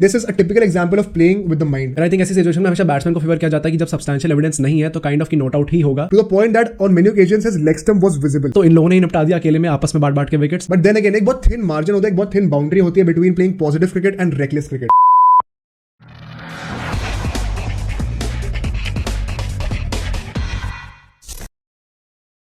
This is a typical example of playing with the mind. And I think ऐसी situation में हमेशा batsman को favour किया जाता है कि जब सब्सटैंशियल एविडेंस नहीं है तो काइंड ऑफ की नोट आउट ही होगा. To the point that on many occasions his leg stump was visible. तो इन लोगों ने ही निपटा दिया अकेले में आपस में बांट के विकेट्स. But then again एक बहुत thin margin होता है, एक बहुत thin boundary होती है between playing positive cricket and reckless cricket.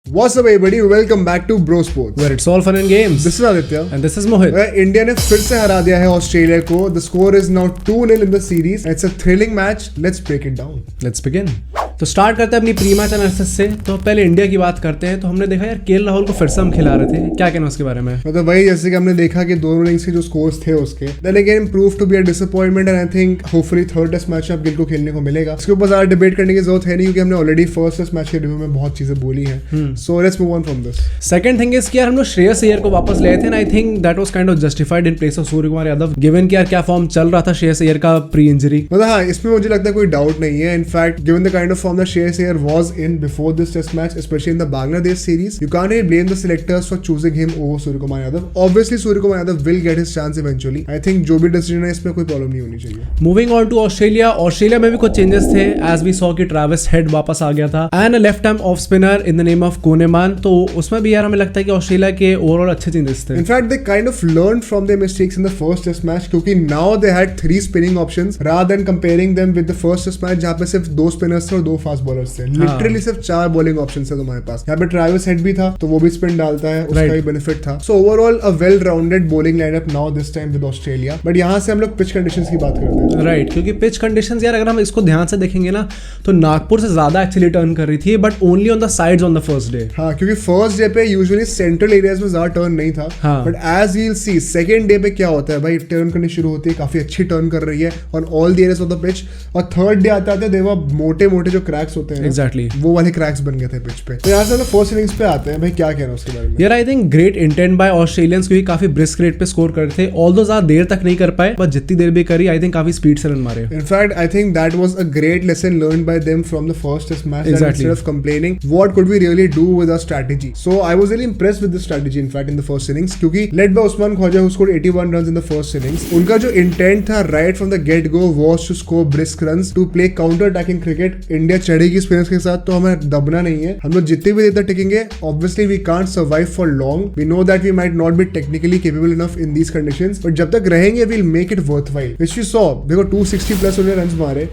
What's up everybody, welcome back to Bro Sports, Where it's all fun and games. This is Aditya And this is Mohit. India ने फिर से हरा दिया है Australia को. The score is now 2-0 in the series. It's a thrilling match. Let's break it down. Let's begin. तो start करते हैं अपनी प्री मैच एनालिसिस से. तो पहले इंडिया की बात करते हैं. तो हमने देखा यार केएल राहुल को फिर से हम खिला रहे थे. क्या कहना उसके बारे में? मतलब वही जैसे कि हमने देखा कि दोनों इनिंग्स के जो स्कोर्स थे उसके then again proved to be a disappointment and I think hopefully third test match अब गिल को खेलने को मिलेगा. इसके ऊपर ज्यादा डिबेट करने की जरूरत है नहीं क्योंकि हमने ऑलरेडी फर्स्ट टेस्ट मैच के रिव्यू में बहुत चीजें बोली हैं. So let's move on from this. Second thing is कि यार हम लोग श्रेयस अय्यर को वापस ले आए थे. आई think that was kind of justified in place of Surya Kumar Yadav given कि यार क्या फॉर्म चल रहा था श्रेयस अय्यर का प्री इंजरी. मतलब हाँ, इसमें मुझे लगता है कोई डाउट नहीं है. In fact given the kind of form that Shreyas Iyer was in before this test match, especially in the Bangladesh series, you can't really blame the selectors for choosing him over Surya Kumar Yadav. Obviously Surya Kumar Yadav will get his chance eventually. I think जो भी decision है इसमें कोई problem नहीं होनी चाहिए. Moving on to Australia. Australia में भी कुछ चेंजेस थे एज वी सॉ कि ट्रेविस हेड वापस आ गया था and left arm off spinner in the name of Kuhnemann. तो उसमें भी यार हमें लगता है कि ऑस्ट्रेलिया के ओवरऑल अच्छे चेंजेस थे. In fact they kind of learn from their mistakes in the first test match क्योंकि now they had 3 spinning options rather than comparing them with the first test match जहां पे सिर्फ 2 स्पिनर्स थे और 2 fast bowlers थे. Literally सिर्फ 4 bowling options है तुम्हारे पास. यहाँ पे ट्रेविस हेड भी था तो वो भी स्पिन डालता है, उसका भी बेनिफिट था. So overall a well rounded bowling lineup now this time with Australia. But यहाँ से हम लोग पिच कंडीशंस की बात करते हैं. राइट, क्योंकि पिच कंडीशंस यार अगर हम इसको ध्यान से देखेंगे ना तो नागपुर से ज्यादा एक्चुअली टर्न कर रही थी but only on the sides on the first day. हाँ, क्योंकि फर्स्ट डे पे यूजुअली सेंट्रल एरियाज में ज्यादा टर्न नहीं था. But as you will see second day पे क्या होता है भाई, टर्न करनी शुरू होती है, काफी अच्छी टर्न कर रही है on all the areas of the pitch. और थर्ड डे आते आते देखो मोटे मोटे जो क्रैक्स होते हैं एग्जैक्टली वो वाले क्रैक्स बन गए थे पिच पे. तो यहाँ से हम फर्स्ट इनिंग्स पे आते हैं. भाई क्या कहना उसके बारे में? यार I think great intent by Australians क्योंकि काफी ब्रिस्क रेट पे स्कोर कर रहे थे. ऑल्दो ज्यादा देर तक नहीं कर पाए बट जितनी देर भी करी आई थिंक काफी स्पीड से रन मारे. In fact I think that was a great lesson learned by them from the first test match. Instead of complaining what could we really do with our strategy. So I was really impressed with the strategy in fact in the first innings क्योंकि led by Usman Khawaja who scored 81 runs in the first innings. उनका जो intent था right from the get go was to score brisk runs to play counter attacking cricket. India चढ़ेगी spinners के साथ तो हमें दबना नहीं है. हम लोग जितनी भी देर तक टिकेंगे obviously we can't survive for long. We know that we might not be technically capable enough in these conditions, but जब तक रहेंगे we'll make it worthwhile. Which we saw. देखो 260 plus उन्हें runs मारे.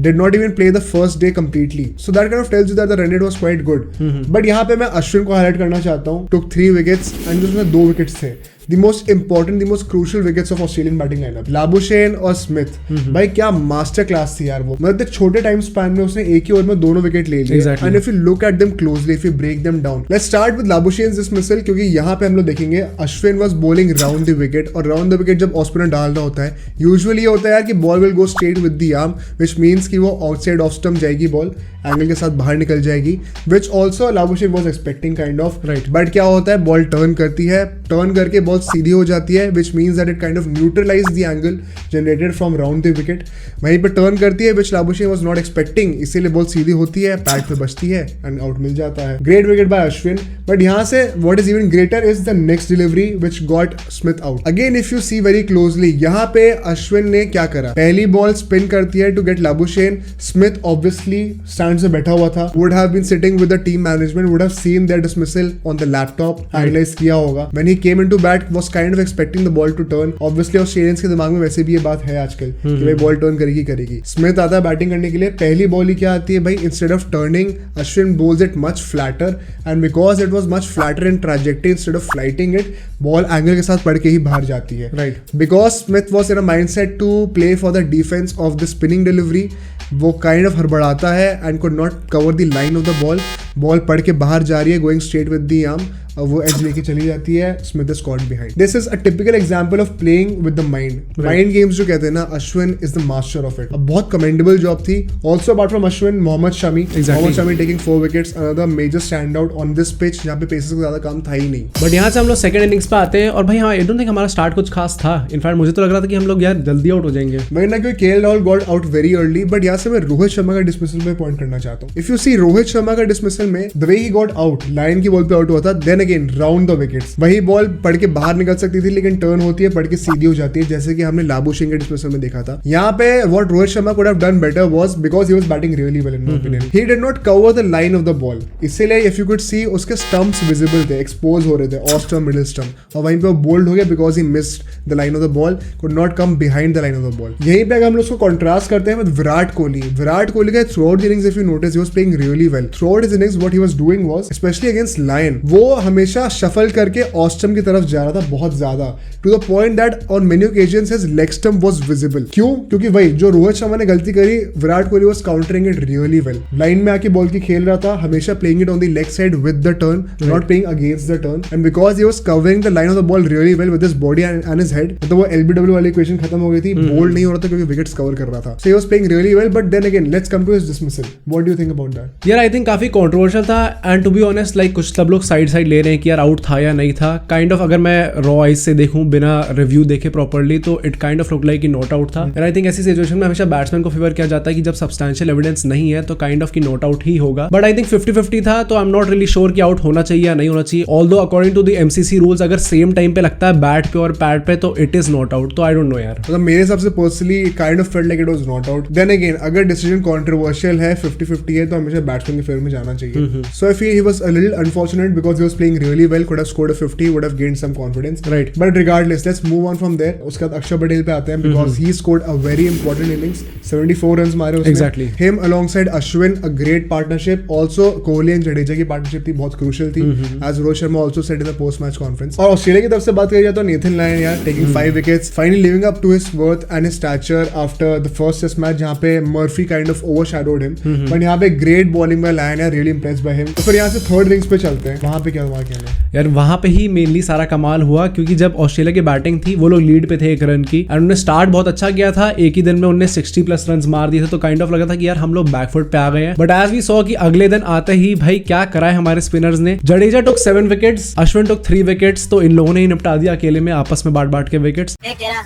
Did not even play the first day completely. So that kind of tells you that the run rate was quite good. But यहाँ पे मैं अश्विन को highlight करना चाहता हूँ. Took 3 wickets and उसमें 2 wickets थे. The most important, the most crucial wickets of Australian batting lineup. Labuschagne और स्मिथ. भाई क्या मास्टर क्लास थी यार वो. मतलब एक छोटे टाइम स्पैन में उसने एक ही ओवर में दोनों विकेट ले लिए. And if you look at them closely, if you break them down, let's start with Labuschagne's dismissal क्योंकि यहाँ पे हम लोग देखेंगे Ashwin was bowling round the wicket और round the wicket जब ऑस्पिनर डाल रहा होता है यूजुअली होता है यार कि ball will go straight with the arm which means कि वो आउटसाइड ऑफ स्टंप जाएगी, बॉल एंगल के साथ बाहर निकल जाएगी which also Labuschagne was expecting kind of. But क्या होता है, बॉल टर्न करती है, टर्न करके बॉल सीधी हो जाती है which means that it kind of neutralized the angle generated from round the wicket. वहीं पे टर्न करती है which Labuschagne was not expecting, इसीलिए बॉल सीधी होती है, पैड पे बचती है एंड आउट मिल जाता है. Great wicket bye Ashwin. But यहाँ से what is even greater is the next delivery which got Smith out. Again if you see very closely, यहाँ पे अश्विन ने क्या करा, पहली बॉल स्पिन करती है to get Labuschagne. Smith obviously stand से बैठा हुआ था, would have been sitting with the team management, would have seen their dismissal on the laptop, analyze किया होगा. When he came into bat was kind of expecting the ball to turn. Obviously Australians के दिमाग में वैसे भी ये बात है आजकल कि भाई बॉल टर्न करेगी. स्मिथ आता है बैटिंग करने के लिए, पहली बॉल ही क्या आती है भाई, instead of turning Ashwin bowls it much flatter and because it was much flatter in trajectory instead of flighting it, ball angle के साथ पड़ के ही बाहर जाती है. Right, because Smith was in a mindset to play for the defense of the spinning delivery, वो kind of हड़बड़ाता है and could not cover the line of the ball. Ball पड़ के बाहर जा रही है going straight with the arm और वो एज लेके चली जाती है. Smith is caught behind. This is a typical example of playing with the mind. Mind games जो कहते हैं ना, Ashwin is the master of it. बहुत कमेंडेबल जॉब थी. Also apart from Ashwin, Mohammad Shami. Mohammed Shami taking 4 wickets, another major stand out on this pitch जहाँ पे pacers का ज्यादा काम था ही नहीं. बट यहाँ से हम लोग सेकंड इनिंग्स पे आते हैं और भाई हाँ, आई डोंट थिंक हमारा स्टार्ट कुछ खास था. इनफैक्ट मुझे तो लग रहा था कि हम लोग यार जल्दी आउट हो जाएंगे. वही ना, क्योंकि KL Rahul got out very early. But यहाँ से मैं रोहित शर्मा का डिसमिसल पे पॉइंट करना चाहता हूँ. If you see Rohit Sharma का डिसमिसल में the way he got out, line की बॉल पे आउट हुआ था. Then again round the wickets. वही बॉल पढ़ के बाहर निकल सकती थी लेकिन टर्न होती है, पढ़ के सीधी हो जाती है, जैसे कि हमने लाबुशेन के डिस्मिसल में देखा था। यहाँ पे what Rohit Sharma could have done better was because he was batting really well in my opinion, he did not cover the line of the ball. इसीलिए इफ यू कुड सी उसके स्टंप्स विजिबल थे, expose हो रहे थे, off stump, middle stump, और वहीं पे वो बोल्ड हो गया because he missed the line of the ball, could not come behind the line of the ball. यहीं पे अगर हम लोग उसको कॉन्ट्रास्ट करते हैं विद विराट कोहली का throughout the innings if you notice he was playing really well throughout his innings. What he was doing was specially against Lyon, वो हमेशा शफल करके ऑफ स्टंप की तरफ जा रहा था बहुत ज्यादा, to the point that on many occasions his leg stump was visible. क्यों? क्योंकि वही जो रोहित शर्मा ने गलती करी, Virat Kohli was countering it really well. Line में आके बॉल की खेल रहा था, हमेशा playing it on the leg side with the turn, not playing against the turn, and because he was covering the line of the ball really well with his body and his head, तो वो LBW वाली equation खत्म हो गई थी, bold नहीं हो रहा था क्योंकि विकेट्स कवर कर रहा था। So he was playing really well, but then again let's come to his dismissal. What do you think about that? यार आई थिंक काफी कंट्रोवर्शियल था, and to be honest like कुछ सब लोग साइड ले रहे हैं कि यार आउट था या नहीं था। काइंड ऑफ अगर मैं रॉ आइज से देखूं बिना रिव्यू देखे प्रॉपर्ली, तो it kind of look like कि नॉट आउट था। एंड आई थिंक ऐसी सिचुएशन में हमेशा बैट्समैन को फेवर किया जाता है कि जब सब्सटैंशियल एविडेंस नहीं है तो काइंड ऑफ की नॉट आउट ही होगा। बट आई थिंक 50-50 था, तो I am not really sure कि आउट होना चाहिए या नहीं होना चाहिए। Although according to the MCC rules अगर सेम टाइम पे लगता है बैट पे और पैड पे तो इट इज नॉट आउट। तो आई डोंट नो यार, मतलब मेरे हिसाब से personally kind of felt like it was not out. Then again अगर डिसीजन कंट्रोवर्शियल है, 50-50 है, तो हमेशा बैट्समैन के फेवर में जाना चाहिए। So I feel he was a little unfortunate because he was playing really well, could have scored a 50, would have gained some confidence, right? But regardless, let's move on from there. उसके बाद अक्षर पटेल पे आते हैं because he scored a very important innings, 74 runs मारे उसने। Exactly. Him alongside Ashwin, a great partnership. Also Kohli and Jadeja की partnership थी, बहुत क्रूशियल थी, as Rohit Sharma also said in the post match conference. और ऑस्ट्रेलिया की तरफ से बात करी जाए तो नेथन लायन यार taking 5 wickets, finally living up to his worth and his stature after the first test match जहाँ पे Murphy kind of overshadowed him. But यहाँ पे great bowling by Lyon, यार really impressed by him. तो फिर यहाँ से थर्ड इनिंग्स पे चलते हैं, वहाँ पे क्या हुआ कहना यार? वहां पे ही मेनली सारा कमाल हुआ क्योंकि जब ऑस्ट्रेलिया की बैटिंग थी वो लोग लीड पे थे 1 रन की, एंड उन्होंने स्टार्ट बहुत अच्छा किया था। एक ही दिन में उन्होंने 60+ रन मार दिए थे, तो काइंड ऑफ लगा था कि यार हम लोग बैकफुट पे आ गए हैं। बट एज वी सॉ कि अगले दिन आते ही भाई क्या कराए हमारे स्पिनर्स ने। जडेजा टुक 7 विकेट्स, अश्विन टुक 3 विकेट्स, तो इन लोगों ने ही निपटा दिया अकेले में आपस में बांट के विकेट्स। एक तेरा,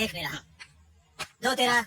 एक मेरा, दो तेरा,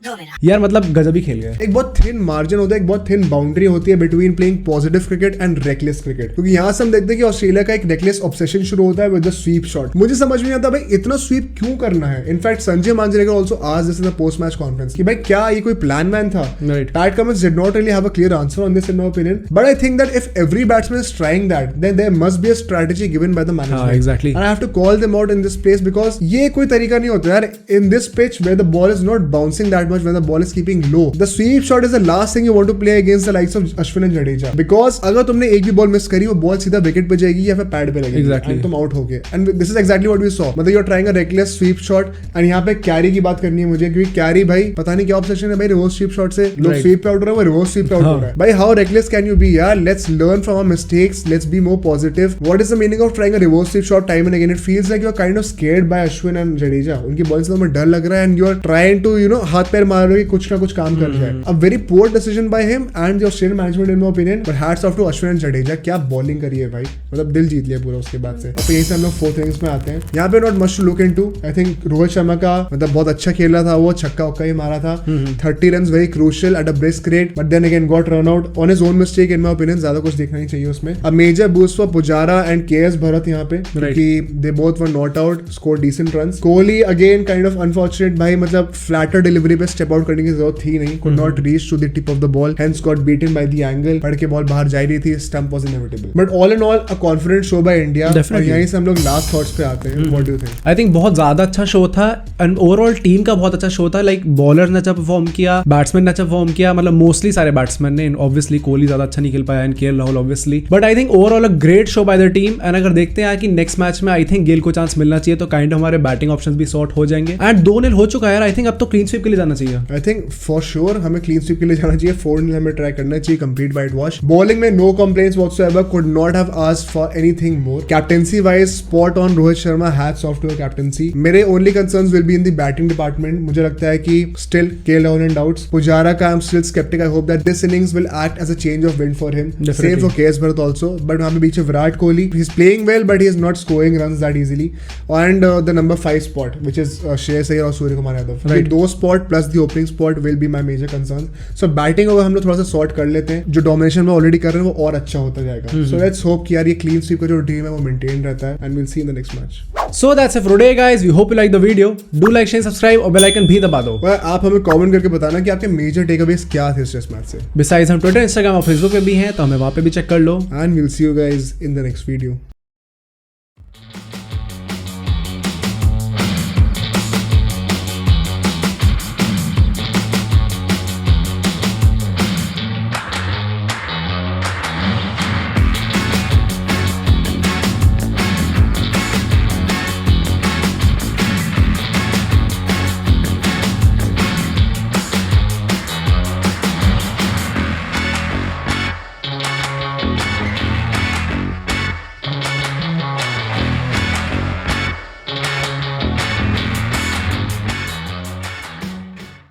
दो मेरा। यार मतलब गजब ही खेल गए। एक बहुत थिन मार्जिन होता है, एक बहुत थिन बाउंड्री होती है between playing positive cricket and reckless cricket. क्योंकि यहाँ से हम देखते हैं कि ऑस्ट्रेलिया का एक रेकलेस ऑब्सेशन शुरू होता है विद द स्वीप शॉट। मुझे समझ में नहीं आता भाई इतना स्वीप क्यों करना है। In fact Sanjay Manjrekar also asked this in the post match conference कि भाई क्या ये कोई प्लान मैन था? Pat Cummins did not really have a clear answer on this in my opinion, but I think that if every batsman is trying that then there must be a strategy given by the management. Exactly, and I have to call them out in this place because ये कोई तरीका नहीं होता यार in this pitch where the ball is not bouncing that much, when the ball is keeping low. The sweep shot is the last thing you want to play against the likes of Ashwin and Jadeja. Because अगर तुमने एक भी ball miss करी वो ball सीधा wicket पे जाएगी या फिर पैड पे लगेगी, exactly. and तुम आउट हो गए। And this is exactly what we saw. मतलब you're trying a reckless sweep shot and यहाँ पे कैरी की बात करनी है मुझे, क्योंकि कैरी भाई पता नहीं क्या ऑब्सेशन है भाई रिवर्स स्वीप शॉट से। लोग स्वीप पे आउट हो रहे हैं, वो रिवर्स स्वीप पे आउट हो रहा है। भाई how reckless can you be यार? Let's learn from our mistakes, let's be more positive. What is the meaning of trying a reverse sweep shot time and again? It feels like you are kind of scared by Ashwin and Jadeja. उनकी ball से तुम्हें डर लग रहा है and you are trying to हाथ पैर मार रहे हो कि कुछ ना कुछ काम कर जाए। A very poor decision by him and the Australian management in my opinion, but hats off to Ashwin and Jadeja. क्या bowling करी है भाई, मतलब दिल जीत लिया पूरा उसके बाद से। अब यहीं से हम लोग 4th innings में आते हैं। यहाँ पे not much to look into. I think Rohit Sharma का मतलब बहुत अच्छा खेल रहा था, वो छक्का उक्का ही मारा था। 30 runs very crucial at a brisk rate, but then again got run out on his own mistake in my opinion. ज्यादा कुछ देखना नहीं चाहिए उसमें। A major boost for Pujara and KS Bharat यहाँ पे, क्योंकि they both were not out, scored decent runs. Kohli again kind of unfortunate भाई, मतलब flatter delivery पे step out करने की जरूरत थी नहीं, could not reach to the tip of the ball, hence got beaten by the angle. पढ़ के बॉल बाहर जा रही थी, stump was inevitable. But all in all, a confident show by India. और यहीं से हम लोग last thoughts पे आते हैं. What do you think? I think बहुत ज्यादा अच्छा शो था and overall टीम का बहुत अच्छा शो था. Like बॉलर ने अच्छा परफॉर्म किया, बैट्समैन ने अच्छा परफॉर्म किया, मतलब मोस्टली सारे बैट्समैन ने. Obviously कोहली ज्यादा अच्छा नहीं खेल पाया and KL Rahul obviously. But I think overall a great show by the team. And अगर देखते हैं कि नेक्स्ट मैच में I think गेल को चांस मिलना चाहिए, तो काइंड हमारे बैटिंग ऑप्शंस भी सॉर्ट हो जाएंगे. एंड 2-0 हो चुका है यार. I think अब तो क्लीन स्वीप के लिए जाना चाहिए. I think for sure हमें क्लीन स्वीप के लिए जाना चाहिए. 4-0 हमें ट्राई करना चाहिए, complete white wash. Bowling में no complaints whatsoever, could not have asked for anything more. Captaincy wise spot on Rohit Sharma, hats off to your captaincy. मेरे only concerns will be in the batting department. मुझे लगता है कि still KL Rahul in doubts. Pujara का I'm still skeptic. I hope that this innings will act as a change of wind for him. Definitely. Same for KS Bharat also. But वहाँ पे बीच में Virat Kohli, he's playing well but he is not scoring runs that easily. And the number 5 spot which is Shreyas Iyer और Surya Kumar Yadav. Right. दो spot plus plus the opening spot will be my major concern. So batting अगर हम लोग थोड़ा सा sort कर लेते हैं, जो डोमिनेशन में ऑलरेडी कर रहे हैं वो और अच्छा होता जाएगा. सो लेट्स होप कि यार ये क्लीन स्वीप का जो ड्रीम है वो मेंटेन रहता है, and will C in the next match. So that's it for today, guys. We hope you like the video. Do like, share, subscribe और बेल आइकन भी दबा दो. आप हमें कमेंट करके बताना कि आपके मेजर टेकअवेज क्या थे इस टेस्ट मैच से. Besides हम ट्विटर, इंस्टाग्राम और फेसबुक पे भी हैं, तो हमें वहाँ पे भी चेक कर लो. And will see you guys in the next video.